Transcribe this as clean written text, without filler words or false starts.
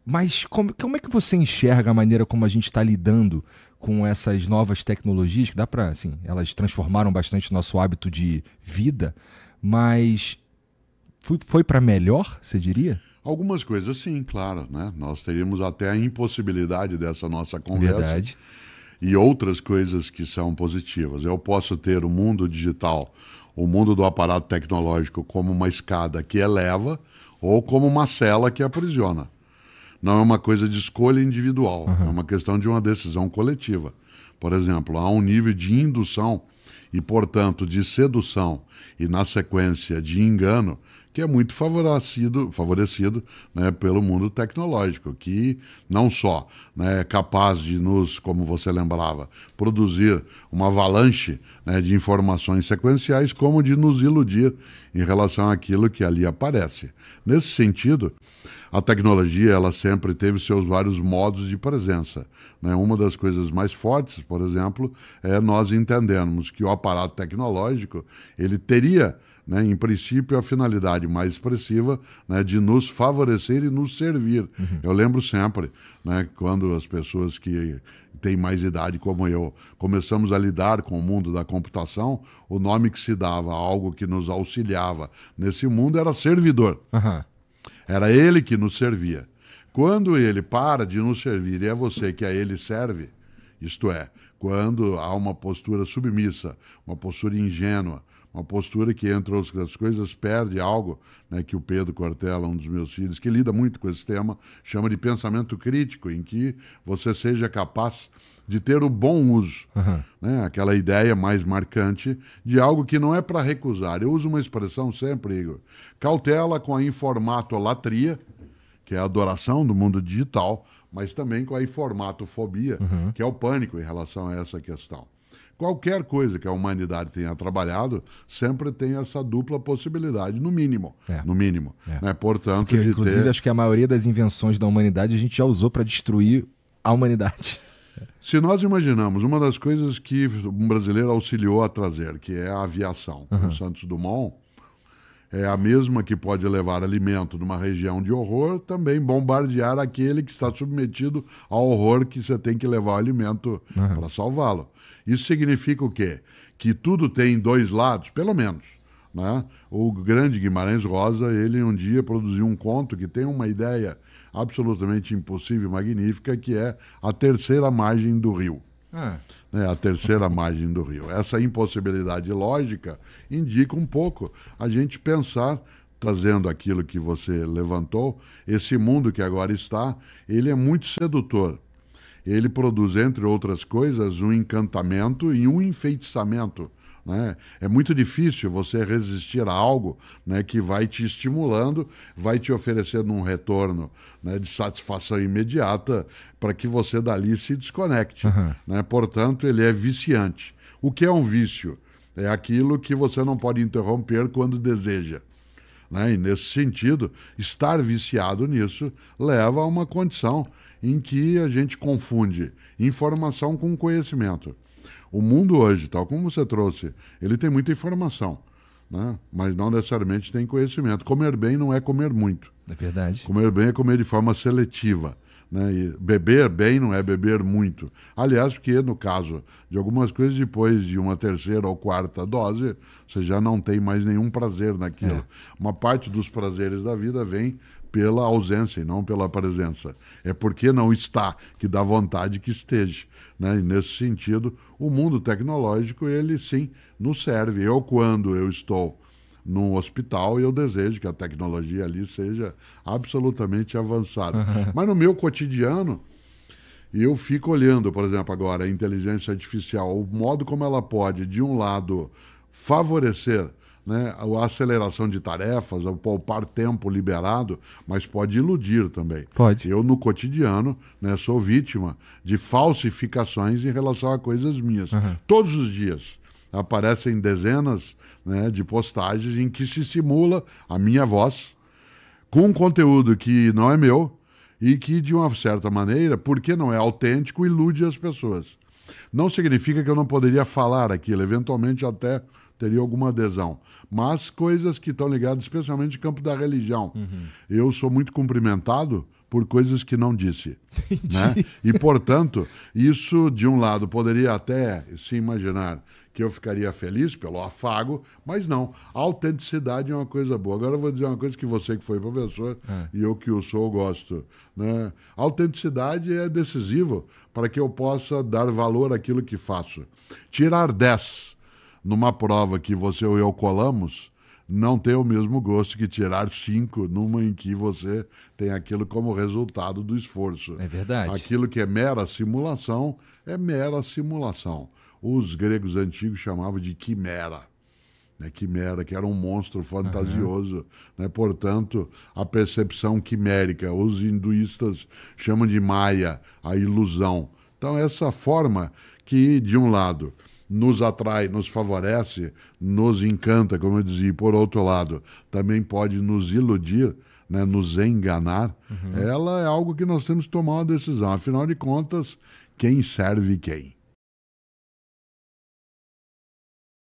Mas como é que você enxerga a maneira como a gente está lidando com essas novas tecnologias, que dá para, assim, elas transformaram bastante o nosso hábito de vida, mas foi para melhor, você diria? Algumas coisas sim, claro, né? Nós teríamos até a impossibilidade dessa nossa conversa Verdade. e outras coisas que são positivas. Eu posso ter o mundo digital, o mundo do aparato tecnológico como uma escada que eleva ou como uma cela que aprisiona. Não é uma coisa de escolha individual, é uma questão de uma decisão coletiva. Por exemplo, há um nível de indução e, portanto, de sedução e, na sequência, de engano, que é muito favorecido, né, pelo mundo tecnológico, que não só, né, é capaz de nos, como você lembrava, produzir uma avalanche, né, de informações sequenciais, como de nos iludir em relação àquilo que ali aparece. Nesse sentido, a tecnologia ela sempre teve seus vários modos de presença, né? Uma das coisas mais fortes, por exemplo, é nós entendermos que o aparato tecnológico ele teria, né, em princípio, a finalidade mais expressiva, né, de nos favorecer e nos servir. Eu lembro sempre, né, quando as pessoas que têm mais idade como eu começamos a lidar com o mundo da computação, o nome que se dava a algo que nos auxiliava nesse mundo era servidor. Era ele que nos servia. Quando ele para de nos servir e é você que a ele serve, isto é, quando há uma postura submissa, uma postura ingênua, uma postura que, entre outras coisas, perde algo, né, que o Pedro Cortella, um dos meus filhos, que lida muito com esse tema, chama de pensamento crítico, em que você seja capaz de ter o bom uso. Né, aquela ideia mais marcante de algo que não é para recusar. Eu uso uma expressão sempre, Igor, cautela com a informatolatria, que é a adoração do mundo digital, mas também com a informatofobia, que é o pânico em relação a essa questão. Qualquer coisa que a humanidade tenha trabalhado sempre tem essa dupla possibilidade, no mínimo. No mínimo. Né? Portanto, porque, inclusive, acho que a maioria das invenções da humanidade a gente já usou para destruir a humanidade. Se nós imaginamos uma das coisas que um brasileiro auxiliou a trazer, que é a aviação, o Santos Dumont, é a mesma que pode levar alimento numa região de horror, também bombardear aquele que está submetido ao horror que você tem que levar o alimento para salvá-lo. Isso significa o quê? Que tudo tem dois lados, pelo menos. Né? O grande Guimarães Rosa, ele um dia produziu um conto que tem uma ideia absolutamente impossível e magnífica, que é a terceira margem do rio. Né? A terceira margem do rio. Essa impossibilidade lógica indica um pouco a gente pensar, trazendo aquilo que você levantou, esse mundo que agora está, ele é muito sedutor. Ele produz, entre outras coisas, um encantamento e um enfeitiçamento. Né? É muito difícil você resistir a algo, né, que vai te estimulando, vai te oferecendo um retorno, né, de satisfação imediata para que você dali se desconecte. Né? Portanto, ele é viciante. O que é um vício? É aquilo que você não pode interromper quando deseja. Né? E, nesse sentido, estar viciado nisso leva a uma condição em que a gente confunde informação com conhecimento. O mundo hoje, tal como você trouxe, ele tem muita informação, né? Mas não necessariamente tem conhecimento. Comer bem não é comer muito. É verdade. Comer bem é comer de forma seletiva. Né? E beber bem não é beber muito. Aliás, porque no caso de algumas coisas, depois de uma terceira ou quarta dose, você já não tem mais nenhum prazer naquilo. Uma parte dos prazeres da vida vem pela ausência e não pela presença. É porque não está que dá vontade que esteja. Né? E nesse sentido, o mundo tecnológico, ele sim nos serve. Eu, quando eu estou num hospital, eu desejo que a tecnologia ali seja absolutamente avançada. Mas no meu cotidiano, eu fico olhando, por exemplo, agora a inteligência artificial, o modo como ela pode, de um lado, favorecer, né, a aceleração de tarefas, o poupar tempo liberado, mas pode iludir também. Pode. Eu, no cotidiano, né, sou vítima de falsificações em relação a coisas minhas. Todos os dias aparecem dezenas, né, de postagens em que se simula a minha voz com um conteúdo que não é meu e que, de uma certa maneira, porque não é autêntico, ilude as pessoas. Não significa que eu não poderia falar aquilo, eventualmente até teria alguma adesão, mas coisas que estão ligadas especialmente no campo da religião. Eu sou muito cumprimentado por coisas que não disse. Né? E, portanto, isso, de um lado, poderia até se imaginar que eu ficaria feliz pelo afago, mas não. A autenticidade é uma coisa boa. Agora eu vou dizer uma coisa que você que foi professor e eu que o sou gosto. Né? A autenticidade é decisiva para que eu possa dar valor àquilo que faço. Tirar 10 numa prova que você ou eu colamos não tem o mesmo gosto que tirar 5 numa em que você tem aquilo como resultado do esforço. É verdade. Aquilo que é mera simulação é mera simulação. Os gregos antigos chamavam de quimera. Né? Quimera, que era um monstro fantasioso. Né? Portanto, a percepção quimérica. Os hinduístas chamam de Maya, a ilusão. Então, essa forma que, de um lado, nos atrai, nos favorece, nos encanta, como eu dizia, e por outro lado, também pode nos iludir, né? Nos enganar, ela é algo que nós temos que tomar uma decisão. Afinal de contas, quem serve quem?